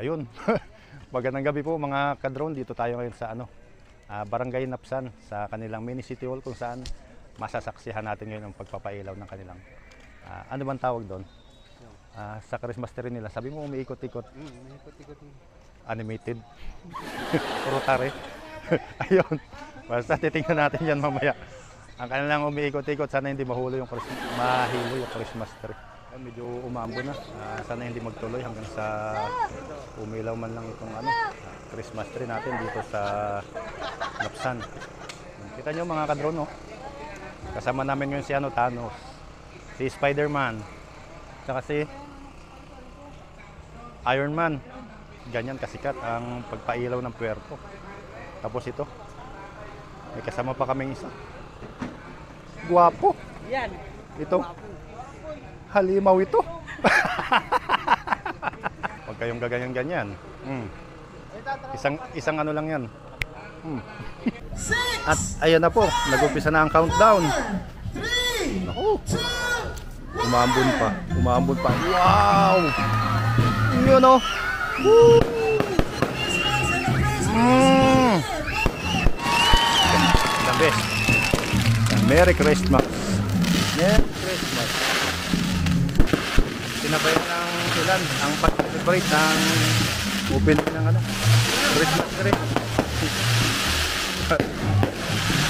Ayun. Magandang gabi po mga ka-drone. Dito tayo ngayon sa Barangay Napsan sa kanilang mini city hall kung saan masasaksihan natin ngayon ang pagpapailaw ng kanilang ano bang tawag doon? Sa Christmas tree nila. Sabi mo umiikot-ikot. Umiikot-ikot. Animated. Rotary. Ayun. Basta titingnan natin yan mamaya. Ang kanilang umiikot-ikot, sana hindi mahilo yung Christmas tree. Medyo umambo na. Sana hindi magtuloy hanggang sa umilaw man lang itong Christmas tree natin dito sa Napsan. Kita nyo mga kadrone, no? Kasama namin ngayon si Thanos, si Spider-Man, saka si Iron Man. Ganyan kasikat ang pagpailaw ng puwerto. Tapos ito, may kasama pa kaming isa. Guwapo. Yan. Ito. Halimaw ito. Huwag kayong gaganyan-ganyan. Isang ano lang yan. At ayan na po, nag-umpisa na ang countdown. Naku. Umambon pa. Wow! Yun o. The best. Merry Christmas. Merry Christmas. Sinabayan ng ilan ang pag-celebrate ng opening ng Christmas tree.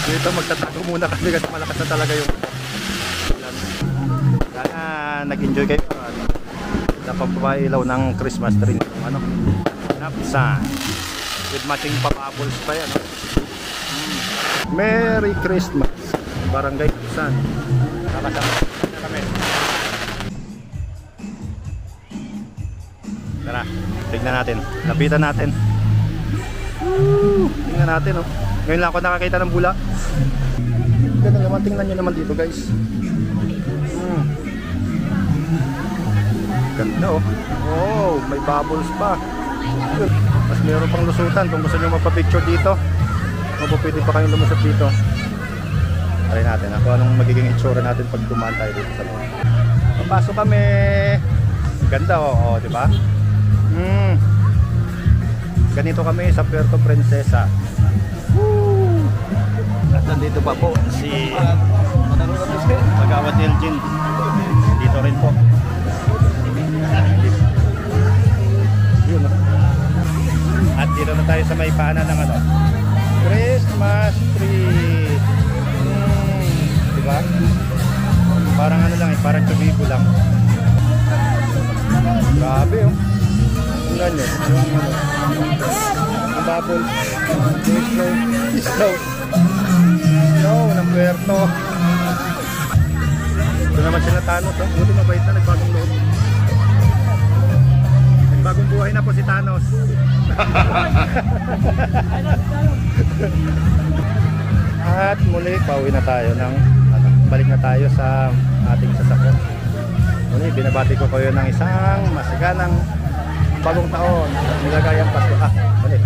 Dito magtatago muna kasi malakas na talaga yung ilan. Sana nag-enjoy kayo sa pagpapailaw ng Christmas tree ng Napsan with matching papables pa yan. Merry Christmas Barangay Napsan. Nakasama na kami. Tara, tignan natin. Lapitan natin. Tingnan natin, oh. Ngayon lang ako nakakita ng bula. Ganda naman, tingnan nyo naman dito, guys. Ganda, oh. Oh, may bubbles pa. Mas meron pang lusutan. Kung gusto nyo magpa-picture dito, pwede pa kayong lumusot dito. Try natin ako anong magiging itsura natin pag dumaan tayo dito sa loob. Papasok kami. Ganda, oh, di ba? Ganito kami sa Puerto Princesa. Woo! At nandito pa po si Magawad Elgin. Dito rin po. Yun, no? At dito na tayo sa may paanan ng Christmas tree. Diba? Parang lang parang tubigo lang. Grabe, oh. Tingnan nyo, yung bubble, yung snow ng Puerto. Ito naman sila Thanos, oh. Buti mabait na, nagbagong loob. Nagbagong buhay na po si Thanos. At muli, pauwi na tayo ng balik na tayo sa ating sasakyan. Muli, binabati ko kayo ng isang masaganang bagong taon at nilagayang Pasko. Muli.